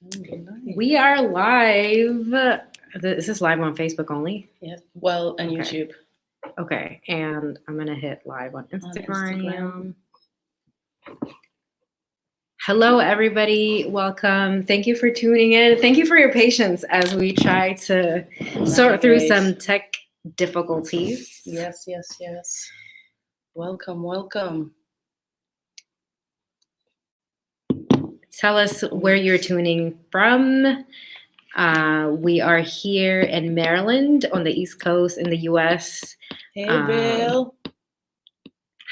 Nice. We are live. Is this live on Facebook only? Yes. Well, and Okay. YouTube. Okay, and I'm gonna hit live on Instagram. Hello, everybody. Welcome. Thank you for tuning in. Thank you for your patience as we try to sort through some tech difficulties. Yes. Welcome. Tell us where you're tuning from. We are here in Maryland on the East Coast in the U.S. Hey, Bill.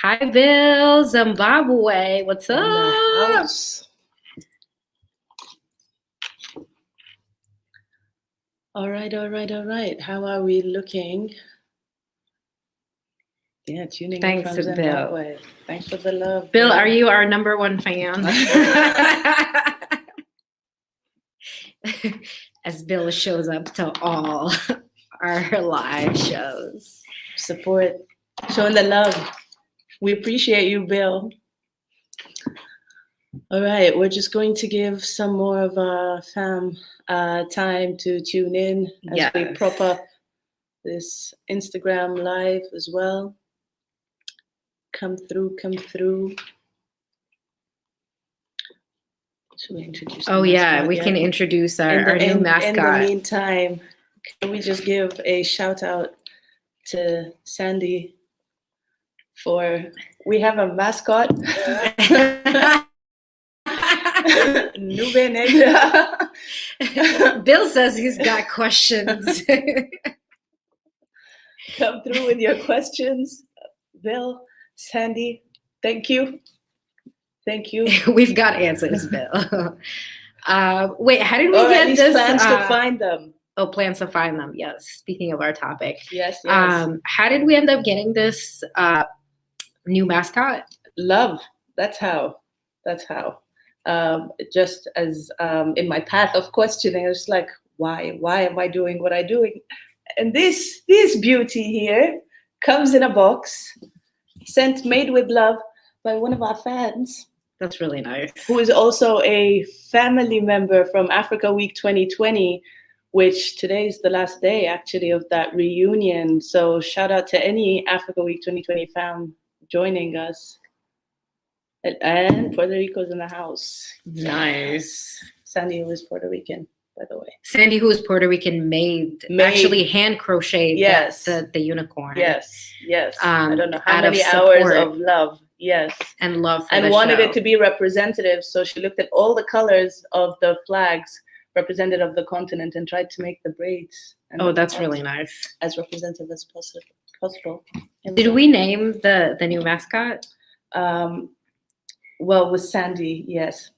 Hi, Bill. Zimbabwe. What's up? All right. How are we looking? Yeah, tuning Thanks in to from Zimbabwe. Bill. Thanks for the love. Bill, are you our number one fan? As Bill shows up to all our live shows. Support, showing the love. We appreciate you, Bill. All right, we're just going to give some more of our fam time to tune in as we prop up this Instagram live as well. Come through. Should we introduce the mascot we yet? can introduce our new mascot. In the meantime, can we just give a shout out to Sandy we have a mascot. Nube Negra. Bill says he's got questions. Come through with your questions. Bill, Sandy, thank you. We've got answers, Bill. Wait, how did we get these this? Plans to find them. Oh, plans to find them. Yes. Speaking of our topic. Yes. How did we end up getting this new mascot? Love. That's how. Just as in my path of questioning, I was like, why am I doing what I'm doing? And this beauty here comes in a box, made with love by one of our fans. That's really nice. Who is also a family member from Africa Week 2020, which today is the last day actually of that reunion. So shout out to any Africa Week 2020 fam joining us. And Puerto Rico's in the house. Nice. Sandy, who is Puerto Rican, by the way. Sandy, who is Puerto Rican, made actually hand crocheted the unicorn. Yes. I don't know how many hours of love. Yes. And love for and wanted it to be representative. So she looked at all the colors of the flags representative of the continent and tried to make the braids. That's really nice. As representative as possible. Did we name the new mascot? Well, with Sandy, yes.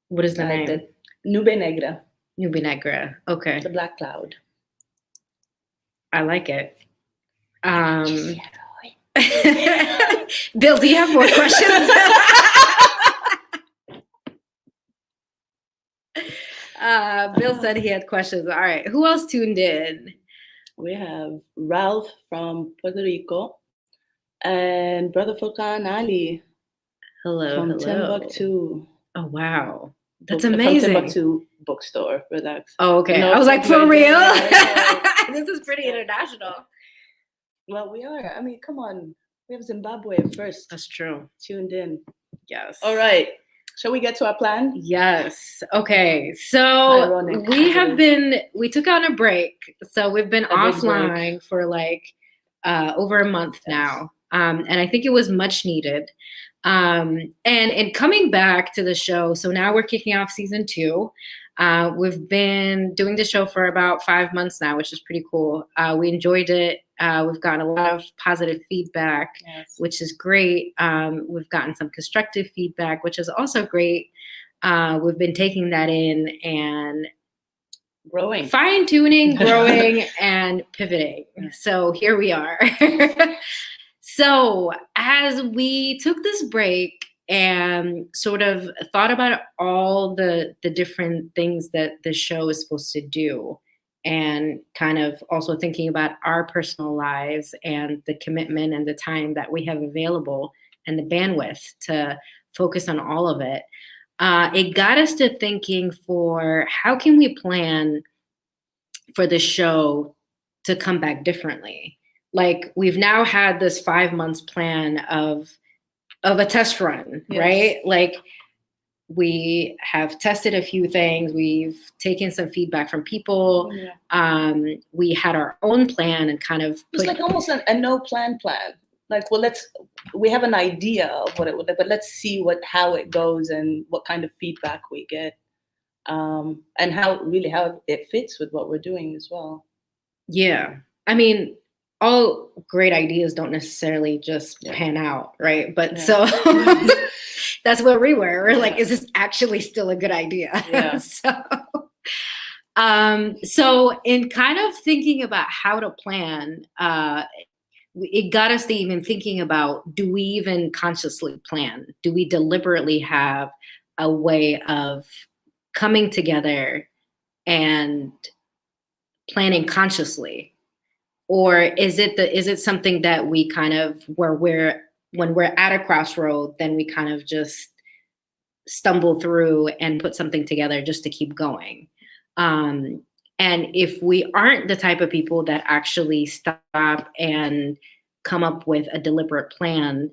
What is the name? Nube Negra. Nube Negra. Okay. The black cloud. I like it. Bill, do you have more questions? Bill said he had questions. All right. Who else tuned in? We have Ralph from Puerto Rico and Brother Furkan Ali. Hello. Timbuktu. Oh, wow. That's amazing. From Timbuktu bookstore. Relax. Oh, okay. I was like, for real? This is pretty international. Well, we are. I mean, come on. We have Zimbabwe first. That's true. Tuned in. Yes. All right. Shall we get to our plan? Yes. Okay. So we took on a break. So we've been offline for like over a month now. And I think it was much needed. And coming back to the show, so now we're kicking off season 2. We've been doing the show for about 5 months now, which is pretty cool. We enjoyed it. We've gotten a lot of positive feedback, which is great. We've gotten some constructive feedback, which is also great. We've been taking that in and growing, fine-tuning, growing, and pivoting. So here we are. So as we took this break and sort of thought about all the different things that the show is supposed to do, and kind of also thinking about our personal lives and the commitment and the time that we have available and the bandwidth to focus on all of it, it got us to thinking for how can we plan for the show to come back differently? Like we've now had this 5 months plan of a test run, yes. Right? Like we have tested a few things. We've taken some feedback from people. Yeah. We had our own plan and kind of it was like almost a no plan. Like, well, we have an idea of what it would, but let's see how it goes and what kind of feedback we get, and how it fits with what we're doing as well. Yeah, I mean, all great ideas don't necessarily just pan out, right? But so that's where we were. We're like, is this actually still a good idea? Yeah. So in kind of thinking about how to plan, it got us to even thinking about, do we even consciously plan? Do we deliberately have a way of coming together and planning consciously? Or is it something that we kind of, when we're at a crossroad, then we kind of just stumble through and put something together just to keep going? And if we aren't the type of people that actually stop and come up with a deliberate plan,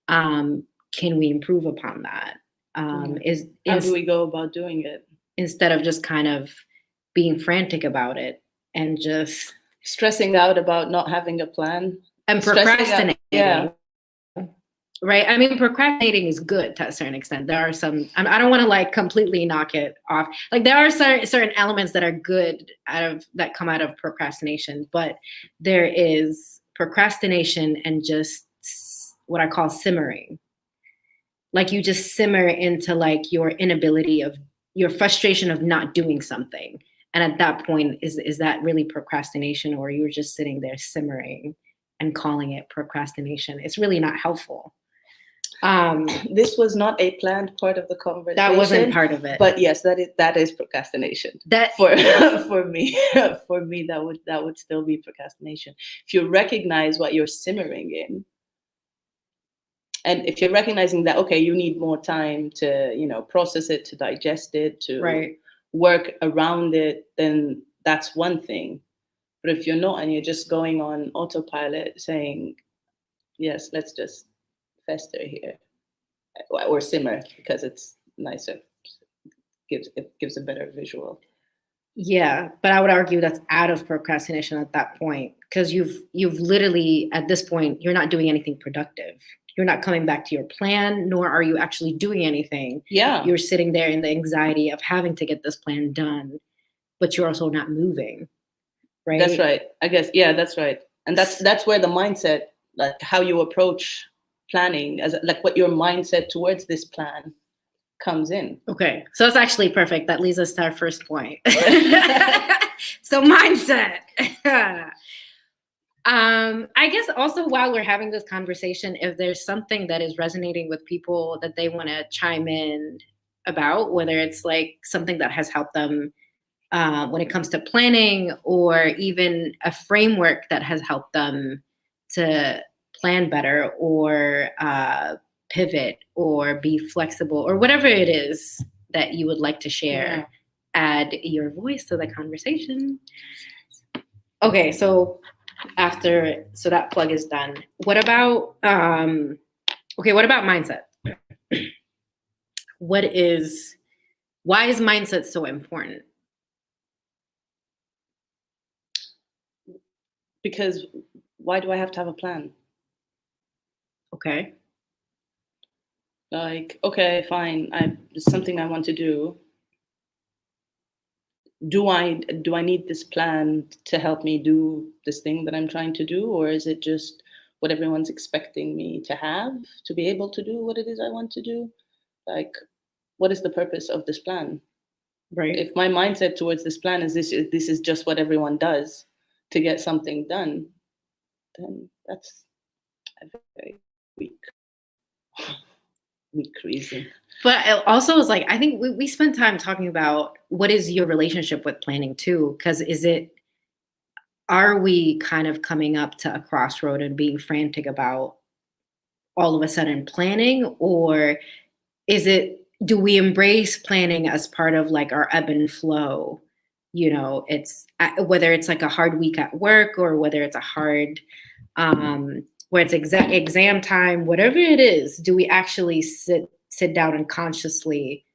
can we improve upon that? How do we go about doing it? Instead of just kind of being frantic about it and just stressing out about not having a plan and procrastinating. Yeah. Right. I mean, procrastinating is good to a certain extent. There are some, I don't want to like completely knock it off. Like there are certain elements that are good that come out of procrastination, but there is procrastination and just what I call simmering. Like you just simmer into like your inability of your frustration of not doing something. And at that point, is that really procrastination, or you're just sitting there simmering and calling it procrastination? It's really not helpful. This was not a planned part of the conversation. That wasn't part of it. But yes, that is procrastination. That for me, that would still be procrastination. If you recognize what you're simmering in, and if you're recognizing that, okay, you need more time to, process it, to digest it, to work around it, then that's one thing. But if you're not, and you're just going on autopilot saying, yes, let's just fester here, or simmer, because it's nicer, it gives a better visual. Yeah, but I would argue that's out of procrastination at that point, because you've literally, at this point, you're not doing anything productive. You're not coming back to your plan, nor are you actually doing anything. Yeah. You're sitting there in the anxiety of having to get this plan done, but you're also not moving, right? That's right. I guess, yeah, that's right. And that's where the mindset, like how you approach planning, as like what your mindset towards this plan comes in. Okay, so that's actually perfect. That leads us to our first point. So mindset. I guess also while we're having this conversation, if there's something that is resonating with people that they want to chime in about, whether it's like something that has helped them when it comes to planning, or even a framework that has helped them to plan better, or pivot, or be flexible, or whatever it is that you would like to share, add your voice to the conversation. Okay, so that plug is done. What about mindset? Why is mindset so important? Because why do I have to have a plan? Okay. Like, okay, fine. It's something I want to do. Do I need this plan to help me do this thing that I'm trying to do? Or is it just what everyone's expecting me to have to be able to do what it is I want to do? Like, what is the purpose of this plan? Right. If my mindset towards this plan is this is just what everyone does to get something done, then that's a very weak reason. But it also is like, I think we spent time talking about what is your relationship with planning too, because are we kind of coming up to a crossroad and being frantic about all of a sudden planning, or is it do we embrace planning as part of like our ebb and flow? You know, it's whether it's like a hard week at work or whether it's a hard, where it's exam time, whatever it is, do we actually sit down and consciously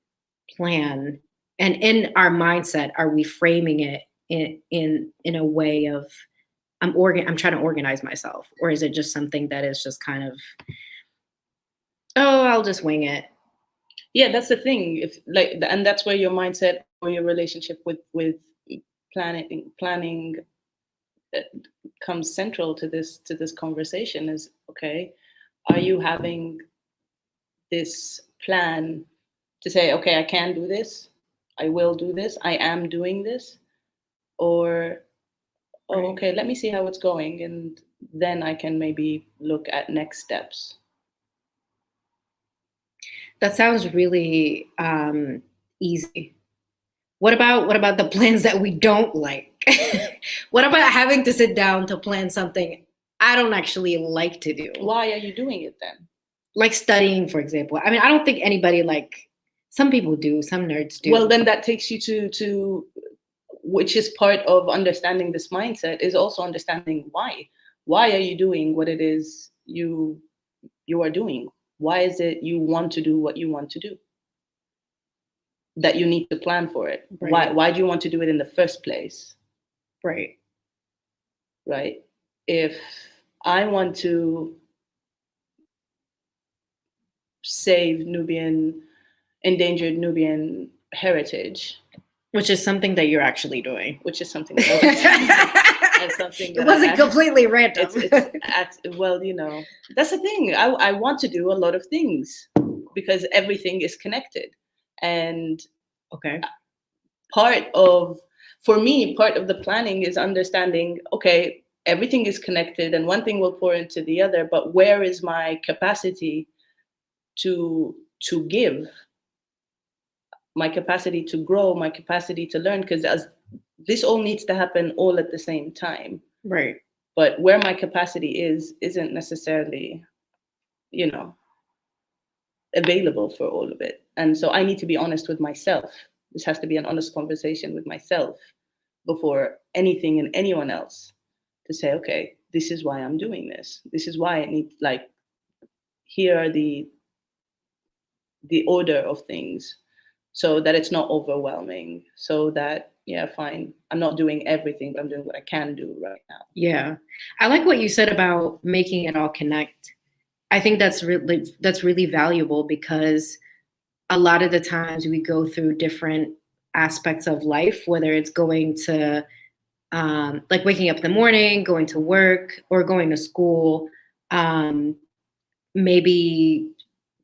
plan? And in our mindset, are we framing it in a way of I'm trying to organize myself, or is it just something that is just kind of, oh, I'll just wing it? Yeah, that's the thing. If like, and that's where your mindset or your relationship with planning comes central to this conversation. Is okay. Are you having this plan to say, okay, I can do this, I will do this, I am doing this, or oh, okay, let me see how it's going, and then I can maybe look at next steps. That sounds really easy. What about the plans that we don't like? What about having to sit down to plan something I don't actually like to do? Why are you doing it then? Like studying, for example. I mean, I don't think anybody, like, some people do, some nerds do. Well, then that takes you to which is part of understanding this mindset, is also understanding why. Why are you doing what it is you are doing? Why is it you want to do what you want to do? That you need to plan for it. Right. Why do you want to do it in the first place? Right. Right. If I want to save endangered Nubian heritage, which is something that you're actually doing. Which is something that and something that it wasn't completely random. Well, you know, that's the thing. I want to do a lot of things because everything is connected. And okay, for me, part of the planning is understanding, okay, everything is connected and one thing will pour into the other, but where is my capacity to give, my capacity to grow, my capacity to learn? Because as this all needs to happen all at the same time. Right. But where my capacity isn't necessarily, you know, available for all of it. And so I need to be honest with myself. This has to be an honest conversation with myself before anything and anyone else, to say, okay, this is why I'm doing this. This is why I need, like, here are the order of things, so that it's not overwhelming, so that, yeah, fine, I'm not doing everything, but I'm doing what I can do right now. Yeah. I like what you said about making it all connect. I think that's really valuable, because a lot of the times we go through different aspects of life, whether it's going to like waking up in the morning, going to work, or going to school, maybe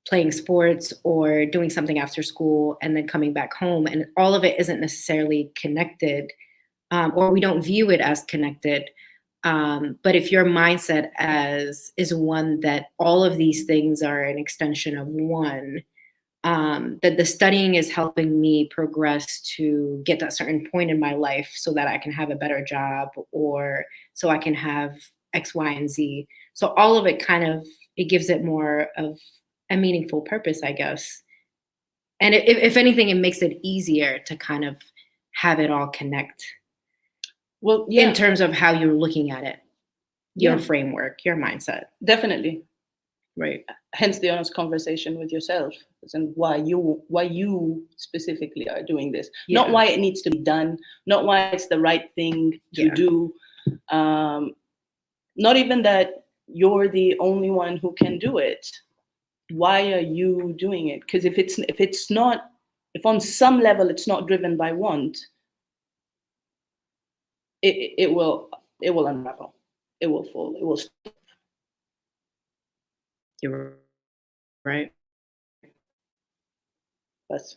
playing sports or doing something after school, and then coming back home, and all of it isn't necessarily connected, or we don't view it as connected. But if your mindset is one that all of these things are an extension of one, that the studying is helping me progress to get to a certain point in my life so that I can have a better job, or so I can have X, Y, and Z. So all of it it gives it more of a meaningful purpose, I guess. And if anything, it makes it easier to kind of have it all connect. Well, yeah. In terms of how you're looking at it, your framework, your mindset. Definitely. Right. Hence the honest conversation with yourself, and why you specifically are doing this. Yeah. Not why it needs to be done, not why it's the right thing to do. Not even that you're the only one who can do it. Why are you doing it? Because if on some level it's not driven by want, it will unravel. It will fall. It will stop. You're right. That's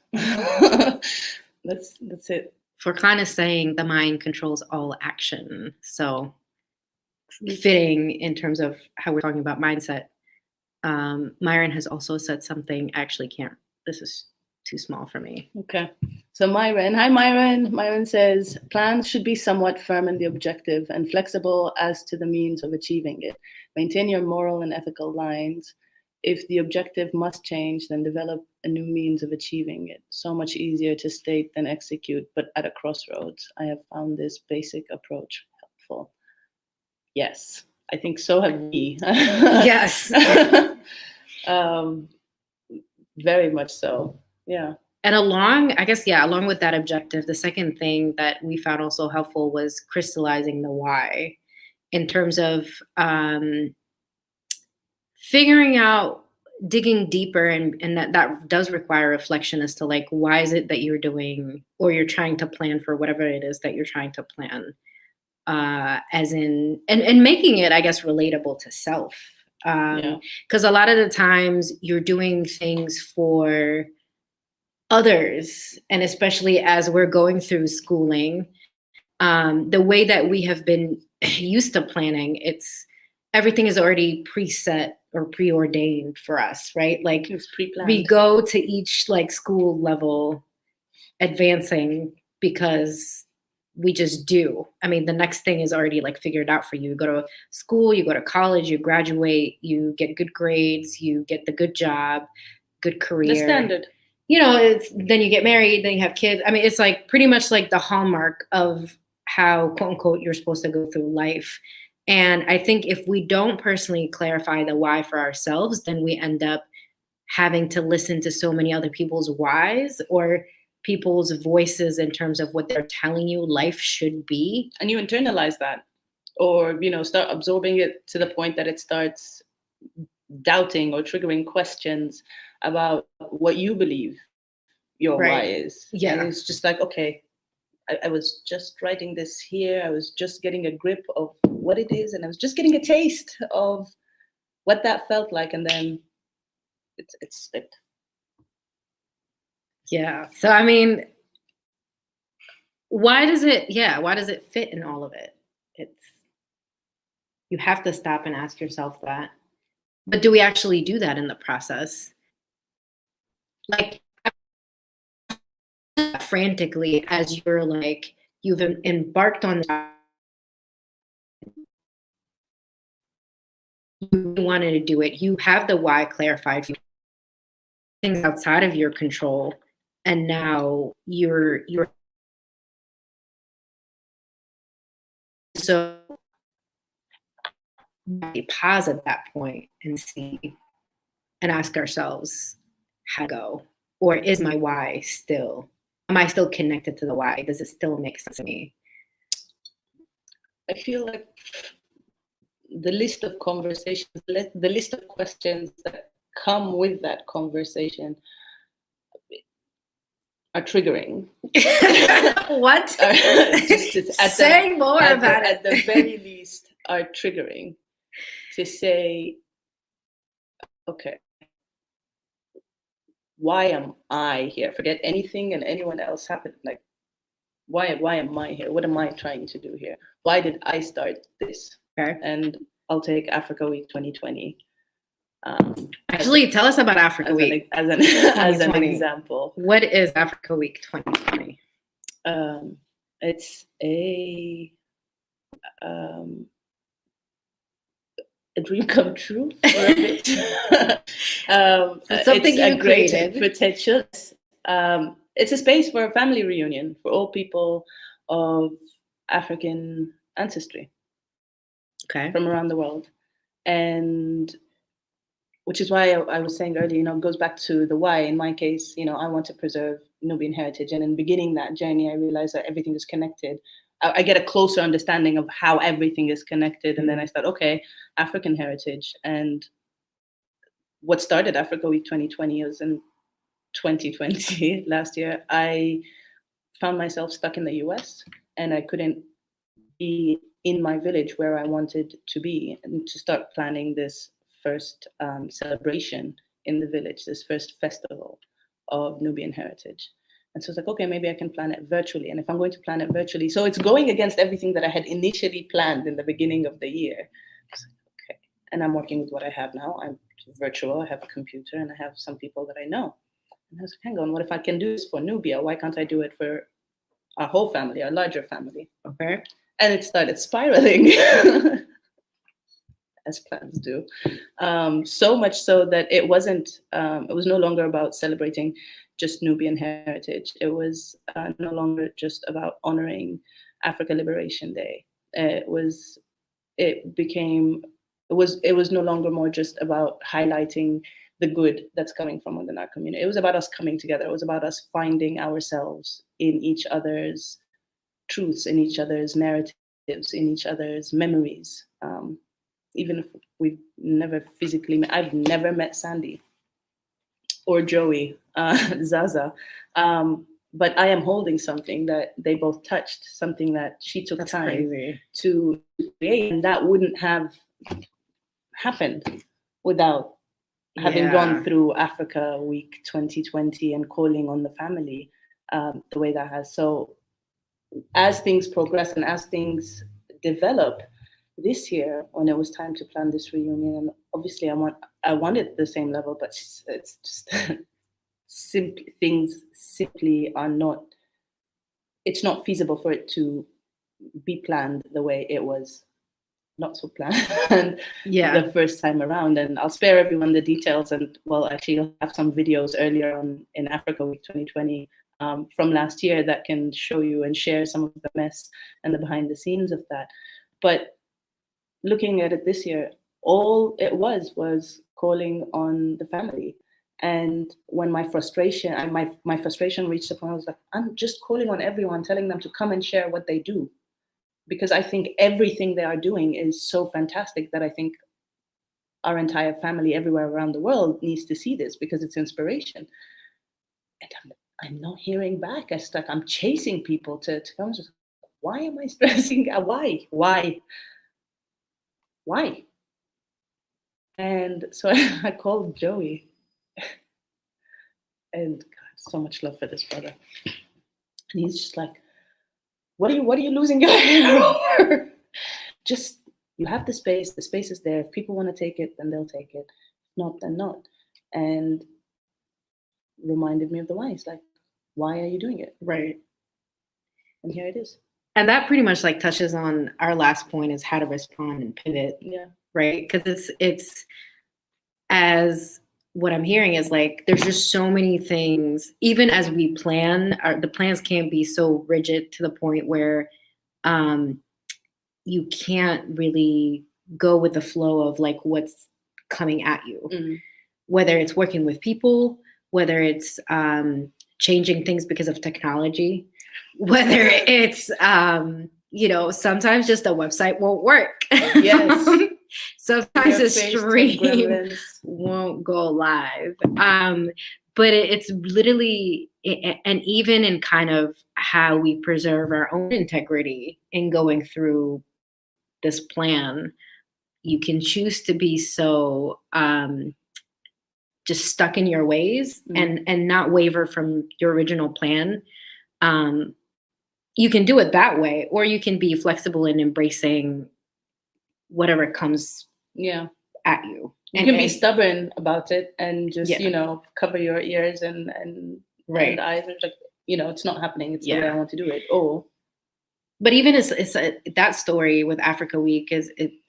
it. For kind of saying the mind controls all action. So fitting in terms of how we're talking about mindset. Myron has also said something, I actually can't, this is too small for me. Okay. So Myron, hi Myron. Myron says, plans should be somewhat firm in the objective and flexible as to the means of achieving it. Maintain your moral and ethical lines if the objective must change, then develop a new means of achieving it. So much easier to state than execute, but at a crossroads. I have found this basic approach helpful. Yes, I think so have we. Yes. Very much so. Yeah. And along with that objective, the second thing that we found also helpful was crystallizing the why, in terms of figuring out, digging deeper, and that does require reflection as to like, why is it that you're doing, or you're trying to plan for whatever it is that you're trying to plan, as in, and making it, I guess, relatable to self. Because a lot of the times you're doing things for others, and especially as we're going through schooling, the way that we have been used to planning, everything is already preset or preordained for us, right? Like we go to each like school level advancing because we just do. I mean, the next thing is already like figured out for you. You go to school, you go to college, you graduate, you get good grades, you get the good job, good career. The standard. You know, then you get married, then you have kids. I mean, it's like pretty much like the hallmark of how, quote unquote, you're supposed to go through life. And I think if we don't personally clarify the why for ourselves, then we end up having to listen to so many other people's whys or people's voices in terms of what they're telling you life should be. And you internalize that, or, you know, start absorbing it to the point that it starts doubting or triggering questions about what you believe your why is. Yeah. And it's just like, okay, I was just writing this here. I was just getting a grip of what it is. And I was just getting a taste of what that felt like. And then it's slipped. Yeah. So, I mean, why does it fit in all of it? You have to stop and ask yourself that. But do we actually do that in the process? Like, frantically, as you're like, you've embarked on that, you wanted to do it, you have the why clarified, things outside of your control, and now you're so we pause at that point and see and ask ourselves, how to go? Or is my why still, am I still connected to the why? Does it still make sense to me? I feel like the list of conversations, the list of questions that come with that conversation are triggering. What? Say more about it. At the very least, are triggering to say, okay, why am I here? Forget anything and anyone else happened. Like, why am I here? What am I trying to do here? Why did I start this? Okay. And I'll take Africa Week 2020. Actually, tell us about Africa Week as an example. What is Africa Week 2020? It's a dream come true for a bit. It's something you created. Potential. It's a space for a family reunion for all people of African ancestry. Okay. From around the world. And which is why I was saying earlier, you know, it goes back to the why. In my case, you know, I want to preserve Nubian heritage. And in beginning that journey, I realized that everything is connected. I get a closer understanding of how everything is connected. And then I thought, okay, African heritage. And what started Africa Week 2020 was in 2020, last year. I found myself stuck in the US and I couldn't be in my village where I wanted to be, and to start planning this first celebration in the village, this first festival of Nubian heritage. And so it's like, okay, maybe I can plan it virtually. And if I'm going to plan it virtually, so it's going against everything that I had initially planned in the beginning of the year. Okay, and I'm working with what I have now. I'm virtual, I have a computer, and I have some people that I know. And I was like, hang on, what if I can do this for Nubia? Why can't I do it for our whole family, our larger family? Okay. And it started spiraling. as plans do. So much so that it was no longer about celebrating just Nubian heritage. It was no longer just about honoring Africa Liberation Day. It was no longer more just about highlighting the good that's coming from within our community. It was about us coming together. It was about us finding ourselves in each other's truths, in each other's narratives, in each other's memories. Even if we've never physically met, I've never met Sandy or Joey, Zaza. But I am holding something that they both touched, something that she took time to create, and that wouldn't have happened without having gone through Africa Week 2020 and calling on the family the way that has. So as things progress and as things develop this year, when it was time to plan this reunion, and obviously I wanted the same level, but it's just things simply are not, it's not feasible for it to be planned the way it was not so planned the first time around. And I'll spare everyone the details, and well, actually I'll have some videos earlier on in Africa Week 2020 from last year that can show you and share some of the mess and the behind the scenes of that. But looking at it this year, all it was calling on the family. And when my frustration reached a point, I was like, I'm just calling on everyone, telling them to come and share what they do. Because I think everything they are doing is so fantastic that I think our entire family everywhere around the world needs to see this, because it's inspiration. And I'm not hearing back. It's like I'm chasing people to come. Just, why am I stressing? Why? And so I called Joey. And God, so much love for this brother. And he's just like, what are you losing your hair over? Just, you have the space is there. If people want to take it, then they'll take it. If not, then not. And reminded me of the why. It's like, why are you doing it? Right. And here it is. And that pretty much like touches on our last point, is how to respond and pivot. Yeah. Right. Because it's as what I'm hearing is like, there's just so many things, even as we plan, the plans can't be so rigid to the point where you can't really go with the flow of like what's coming at you, whether it's working with people, whether it's changing things because of technology, whether it's, sometimes just a website won't work. Yes. Sometimes a stream won't go live. But it's literally, and even in kind of how we preserve our own integrity in going through this plan, you can choose to be so just stuck in your ways and not waver from your original plan. You can do it that way, or you can be flexible in embracing whatever comes at you. You can be stubborn about it and just, cover your ears and eyes. And like, it's not happening. It's the way I want to do it. But even that story with Africa Week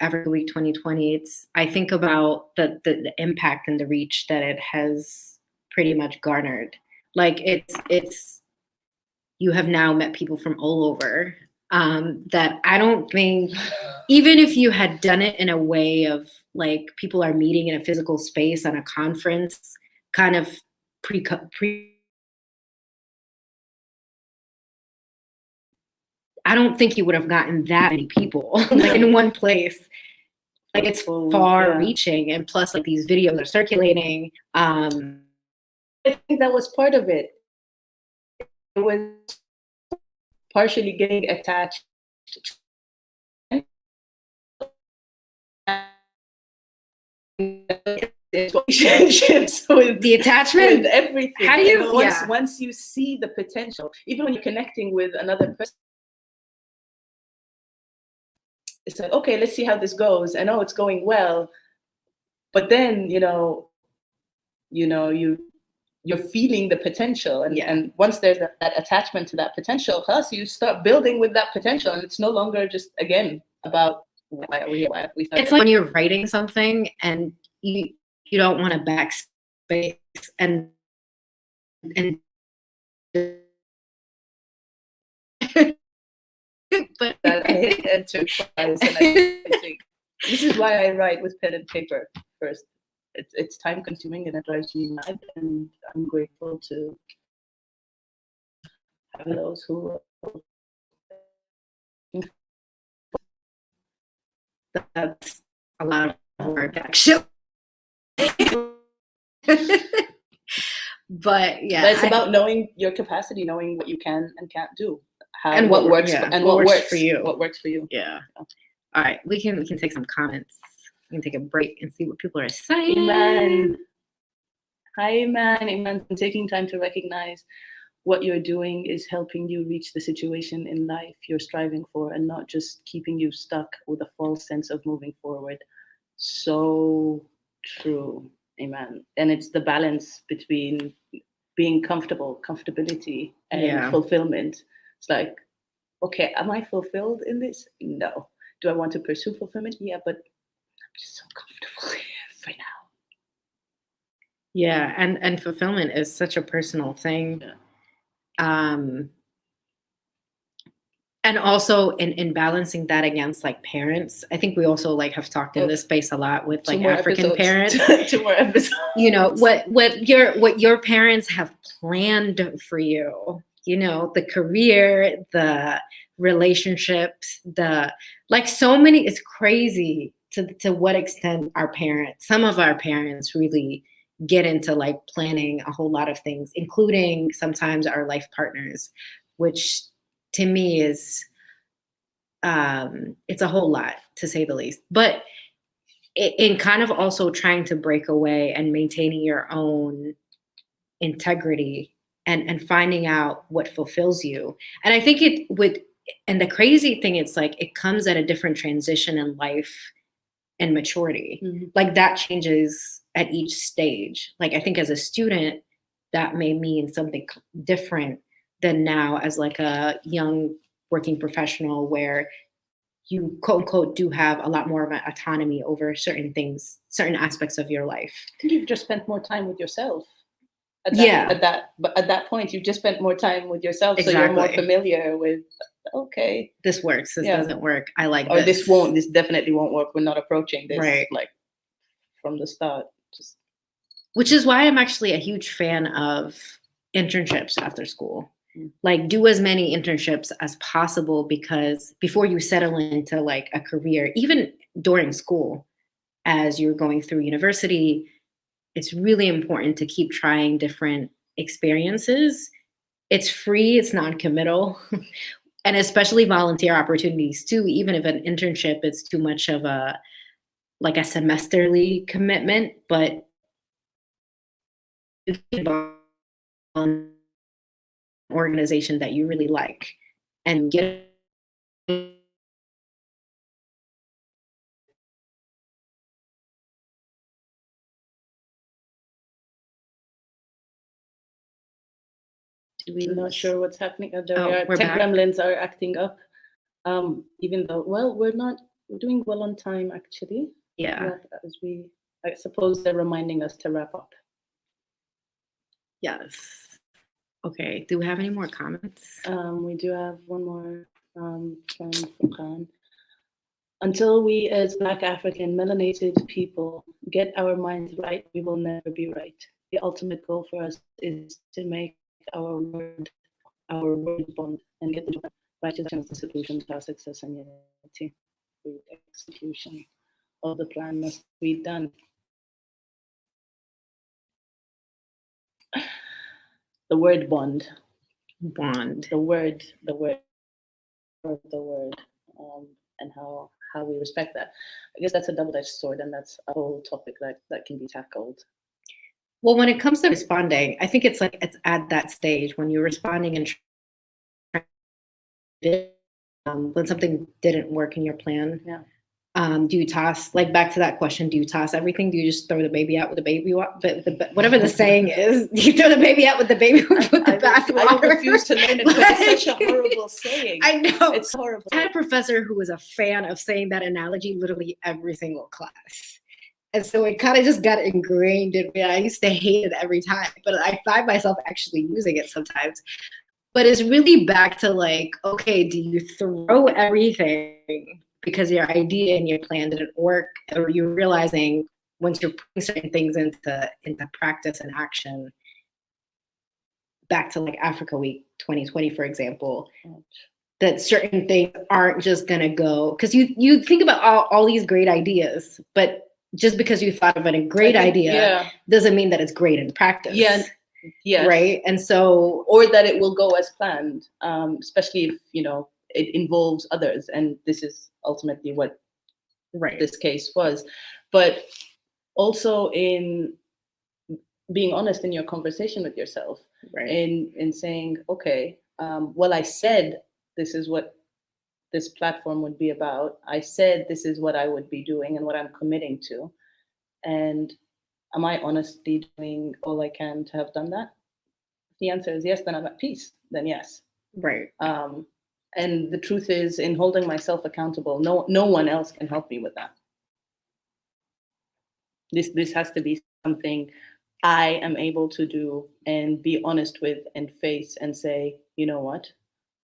Africa Week 2020. I think about the impact and the reach that it has pretty much garnered. Like it's you have now met people from all over that I don't think, even if you had done it in a way of like people are meeting in a physical space on a conference, kind of pre I don't think you would have gotten that many people like in one place. Like it's far reaching, and plus like these videos are circulating. I think that was part of it. It was partially getting attached relationships with the attachment, with everything. How do you once you see the potential, even when you're connecting with another person, it's like, okay, let's see how this goes. And it's going well. But then, you're feeling the potential. And once there's that attachment to that potential, plus you start building with that potential. And it's no longer just, again, about It's like when you're writing something and you don't want to backspace and but I hit enter twice, and I think this is why I write with pen and paper first. It's time consuming and it drives me mad, and I'm grateful to have those who. That's a lot of work, actually. But yeah, but it's about knowing your capacity, knowing what you can and can't do, and what works, what works for you. What works for you? Yeah. All right, we can take some comments. We can take a break and see what people are saying. Iman. Hi, Iman. Iman, taking time to recognize what you're doing is helping you reach the situation in life you're striving for, and not just keeping you stuck with a false sense of moving forward. So true, Iman. And it's the balance between being comfortability, and fulfillment. It's like, okay, am I fulfilled in this? No. Do I want to pursue fulfillment? Yeah, but I'm just so comfortable for now. Yeah, and fulfillment is such a personal thing. Yeah. And also in balancing that against like parents, I think we also like have talked in this space a lot with like African parents. 2 more episodes. You know, what your parents have planned for you, you know, the career, the relationships, the like so many, it's crazy to what extent some of our parents really get into like planning a whole lot of things, including sometimes our life partners, which to me is it's a whole lot, to say the least. But in kind of also trying to break away and maintaining your own integrity and finding out what fulfills you. And I think and the crazy thing, it's like it comes at a different transition in life and maturity. Mm-hmm. Like that changes at each stage. Like I think as a student, that may mean something different than now as like a young working professional, where you quote unquote do have a lot more of an autonomy over certain things, certain aspects of your life. I think you've just spent more time with yourself. At that point, you've just spent more time with yourself, exactly. So you're more familiar with, okay, this works, this doesn't work, I like or this definitely won't work. We're not approaching this like from the start. Which is why I'm actually a huge fan of internships after school. Like do as many internships as possible, because before you settle into like a career, even during school, as you're going through university, it's really important to keep trying different experiences. It's free, it's non-committal, and especially volunteer opportunities too. Even if an internship is too much of a semesterly commitment, but you can organization that you really like and get I'm not sure what's happening. Tech gremlins are acting up. Even though, we're doing well on time actually. Yeah. I suppose they're reminding us to wrap up. Yes. Okay. Do we have any more comments? We do have one more from Furqan. Until we as Black African melanated people get our minds right, we will never be right. The ultimate goal for us is to make our word bond and get the righteous chance the solution to our success and unity. The execution of the plan must be done. The word bond. The word, and how we respect that. I guess that's a double-edged sword, and that's a whole topic that can be tackled. Well, when it comes to responding, I think it's at that stage when you're responding and when something didn't work in your plan. Yeah. Do you toss, like, back to that question, do you toss everything? Do you just throw the baby out with the baby whatever the saying is, you throw the baby out with the baby with the bathwater? I refuse to learn it, but it's such a horrible saying. I know. It's horrible. I had a professor who was a fan of saying that analogy literally every single class. And so it kind of just got ingrained in me. I used to hate it every time, but I find myself actually using it sometimes. But it's really back to like, okay, do you throw everything because your idea and your plan didn't work, or you're realizing once you're putting certain things into practice and action, back to like Africa Week 2020, for example, that certain things aren't just gonna go, because you think about all these great ideas, but just because you thought of a great idea doesn't mean that it's great in practice. Yeah. Right. And so, or that it will go as planned, especially if, you know, it involves others. And this is ultimately what this case was. But also in being honest in your conversation with yourself, in saying, okay, well, I said this is what this platform would be about. I said this is what I would be doing and what I'm committing to. And am I honestly doing all I can to have done that? If the answer is yes, then I'm at peace. Then yes. Right. And the truth is, in holding myself accountable, no one else can help me with that. This has to be something I am able to do and be honest with and face and say, you know what?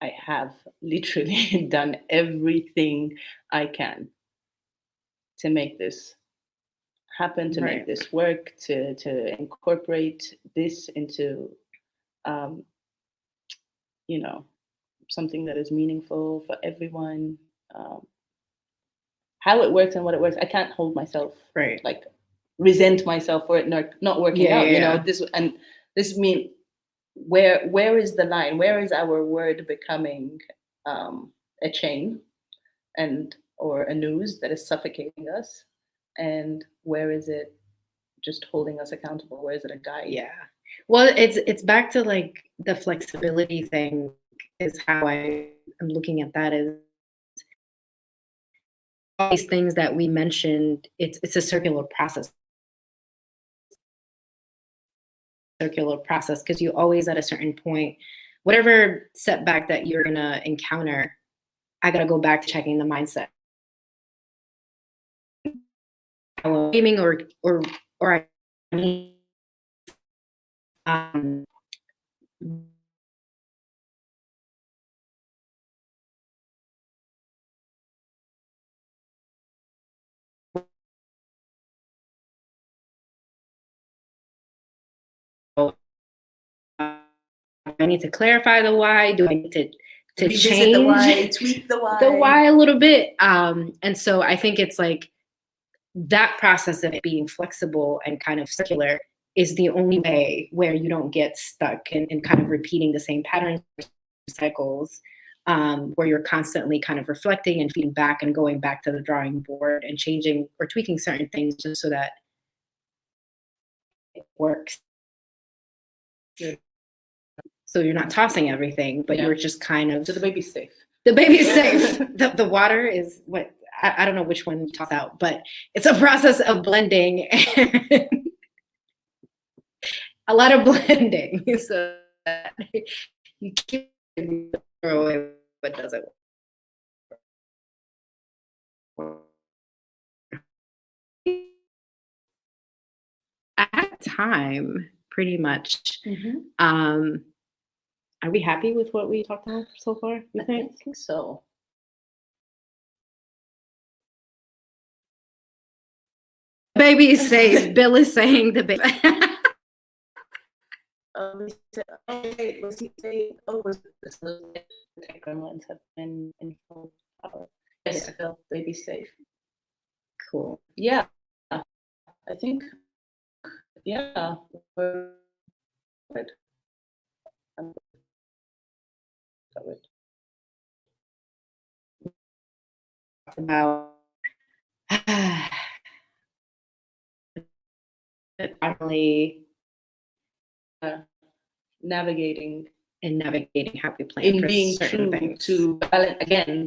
I have literally done everything I can to make this happen, to make this work, to incorporate this into, you know, something that is meaningful for everyone. How it works and what it works, I can't hold myself, like resent myself for it not working out. You know, this mean where is the line? Where is our word becoming a chain and or a noose that is suffocating us, and where is it just holding us accountable? Where is it a guide? Yeah. Well, it's back to like the flexibility thing is how I am looking at that. Is all these things that we mentioned, it's a circular process. Because you always at a certain point, whatever setback that you're gonna encounter, I gotta go back to checking the mindset. Aiming or I need to clarify the why? Do I need to change the why, tweak the why a little bit? And so I think it's like that process of it being flexible and kind of circular is the only way where you don't get stuck in kind of repeating the same patterns, cycles, where you're constantly kind of reflecting and feeding back and going back to the drawing board and changing or tweaking certain things just so that it works. So you're not tossing everything, but you're just kind of. So the baby's safe. The baby's safe. The water is what, I don't know which one you toss out, but it's a process of blending and a lot of blending. So that you keep throw away what doesn't work. At time, pretty much. Are we happy with what we talked about so far? You think? I think so. Baby is safe. Bill is saying the baby. The gremlins have been in full power. Yes, I feel baby safe. Cool. Yeah, I think. Yeah, we're good. I'm good. About finally navigating in navigating how we plan in for being certain true things. to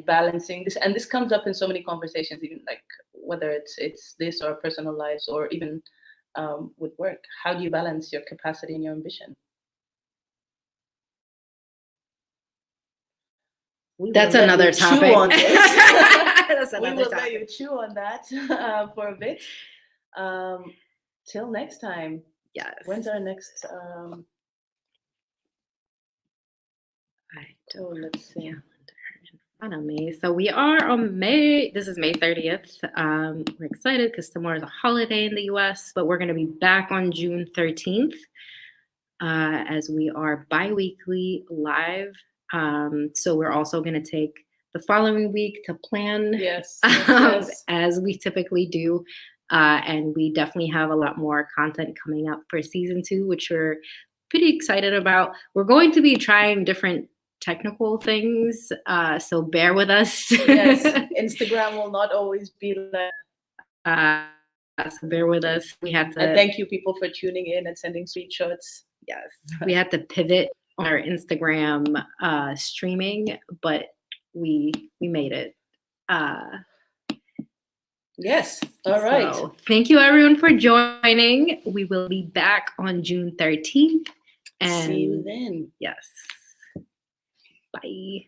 balancing this, and this comes up in so many conversations, even like whether it's this or personal lives or even with work. How do you balance your capacity and your ambition? That's another topic. On this. That's another we will topic. let you chew on that for a bit. Till next time. Yes. When's our next? Let's see. In front of me. So we are on May. This is May 30th. We're excited because tomorrow is a holiday in the U.S., but we're going to be back on June 13th as we are bi-weekly live. So we're also going to take the following week to plan, yes. as we typically do. And we definitely have a lot more content coming up for season 2, which we're pretty excited about. We're going to be trying different technical things, so bear with us. Yes, Instagram will not always be like. So bear with us. We had to. And thank you, people, for tuning in and sending screenshots. Yes, we had to pivot on our Instagram streaming, but we made it. Yes. All right. So thank you, everyone, for joining. We will be back on June 13th. And see you then. Yes. Bye.